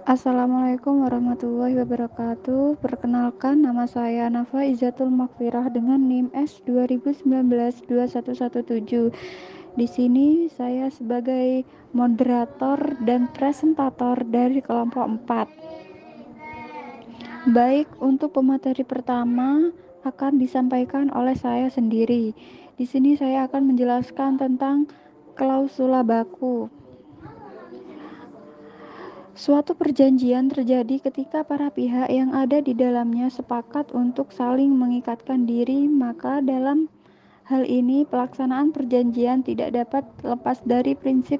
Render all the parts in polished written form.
Assalamualaikum warahmatullahi wabarakatuh. Perkenalkan, nama saya Nafa Izzatul Maghfirah dengan NIM S 2019-21117. Di sini saya sebagai moderator dan presentator dari kelompok 4. Baik, untuk pemateri pertama akan disampaikan oleh saya sendiri. Di sini saya akan menjelaskan tentang klausula baku. Suatu perjanjian terjadi ketika para pihak yang ada di dalamnya sepakat untuk saling mengikatkan diri, maka dalam hal ini pelaksanaan perjanjian tidak dapat lepas dari prinsip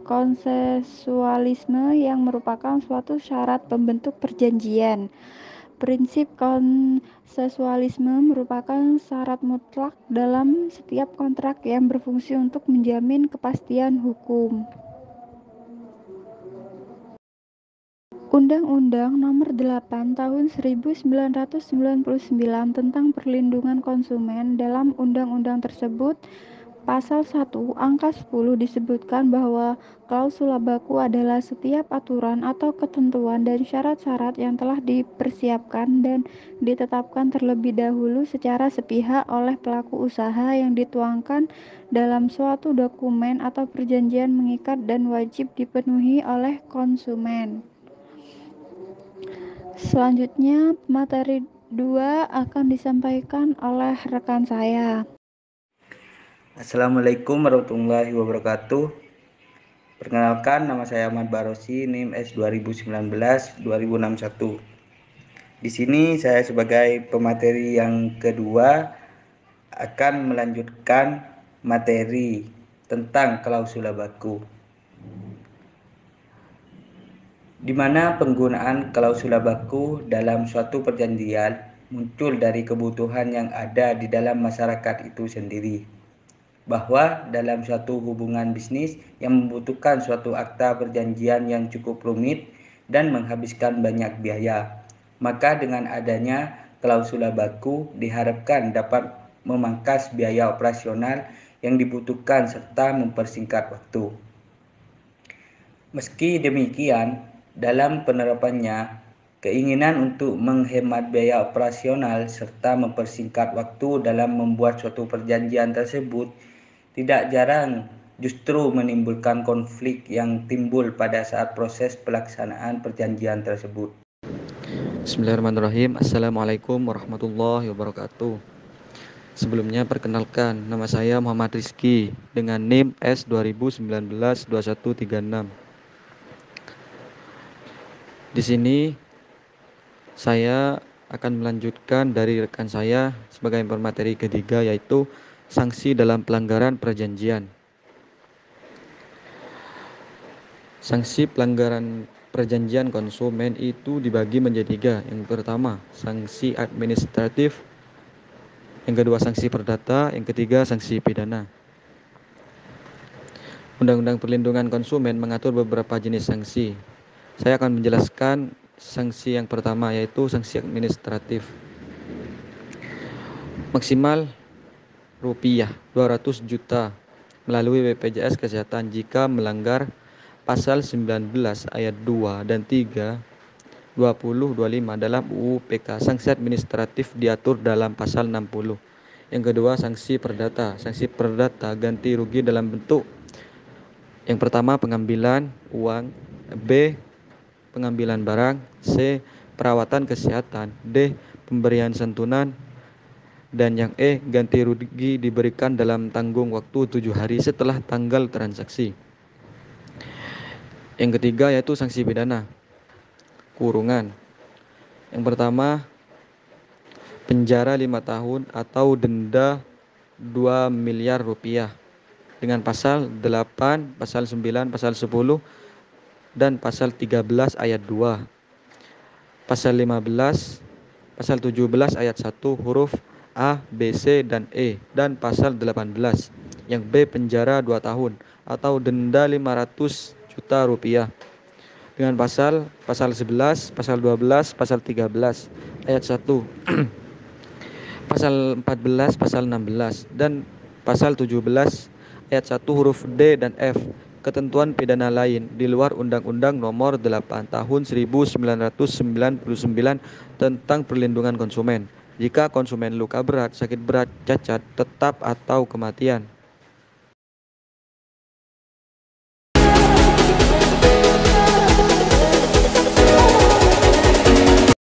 konsensualisme yang merupakan suatu syarat pembentuk perjanjian. Prinsip konsensualisme merupakan syarat mutlak dalam setiap kontrak yang berfungsi untuk menjamin kepastian hukum. Undang-Undang Nomor 8 Tahun 1999 tentang Perlindungan Konsumen. Dalam undang-undang tersebut, Pasal 1 Angka 10 disebutkan bahwa klausula baku adalah setiap aturan atau ketentuan dan syarat-syarat yang telah dipersiapkan dan ditetapkan terlebih dahulu secara sepihak oleh pelaku usaha yang dituangkan dalam suatu dokumen atau perjanjian mengikat dan wajib dipenuhi oleh konsumen. Selanjutnya, materi 2 akan disampaikan oleh rekan saya. Assalamualaikum warahmatullahi wabarakatuh. Perkenalkan, nama saya Ahmad Barosi, NIM S 2019-2061. Di sini saya sebagai pemateri yang kedua akan melanjutkan materi tentang klausula baku, di mana penggunaan klausula baku dalam suatu perjanjian muncul dari kebutuhan yang ada di dalam masyarakat itu sendiri, bahwa dalam suatu hubungan bisnis yang membutuhkan suatu akta perjanjian yang cukup rumit dan menghabiskan banyak biaya, maka dengan adanya klausula baku diharapkan dapat memangkas biaya operasional yang dibutuhkan serta mempersingkat waktu. Meski demikian, dalam penerapannya, keinginan untuk menghemat biaya operasional serta mempersingkat waktu dalam membuat suatu perjanjian tersebut tidak jarang justru menimbulkan konflik yang timbul pada saat proses pelaksanaan perjanjian tersebut. Bismillahirrahmanirrahim. Assalamualaikum warahmatullahi wabarakatuh. Sebelumnya perkenalkan, nama saya Muhammad Rizky dengan NIM S 2019-2136. Di sini saya akan melanjutkan dari rekan saya sebagai pemateri ketiga, yaitu sanksi dalam pelanggaran perjanjian. Sanksi pelanggaran perjanjian konsumen itu dibagi menjadi 3. Yang pertama, sanksi administratif. Yang kedua, sanksi perdata. Yang ketiga, sanksi pidana. Undang-Undang Perlindungan Konsumen mengatur beberapa jenis sanksi. Saya akan menjelaskan sanksi yang pertama, yaitu sanksi administratif. Maksimal rupiah 200 juta melalui BPJS Kesehatan jika melanggar pasal 19 ayat 2 dan 3, 20, 25 dalam UU PK. Sanksi administratif diatur dalam pasal 60. Yang kedua, sanksi perdata. Sanksi perdata ganti rugi dalam bentuk: yang pertama, pengambilan uang. B, pengambilan barang. C, perawatan kesehatan. D, pemberian santunan. Dan yang E, ganti rugi diberikan dalam tanggung waktu 7 hari setelah tanggal transaksi. Yang ketiga yaitu sanksi pidana, kurungan. Yang pertama, penjara 5 tahun atau denda 2 miliar rupiah dengan pasal 8, pasal 9, pasal 10, dan pasal 13 ayat 2, pasal 15, pasal 17 ayat 1 huruf A, B, C, dan E, dan pasal 18 yang B, penjara 2 tahun atau denda 500 juta rupiah dengan pasal 11, pasal 12, pasal 13 ayat 1, pasal 14, pasal 16, dan pasal 17 ayat 1 huruf D dan F ketentuan pidana lain di luar Undang-Undang Nomor 8 Tahun 1999 tentang Perlindungan Konsumen, jika konsumen luka berat, sakit berat, cacat, tetap atau kematian.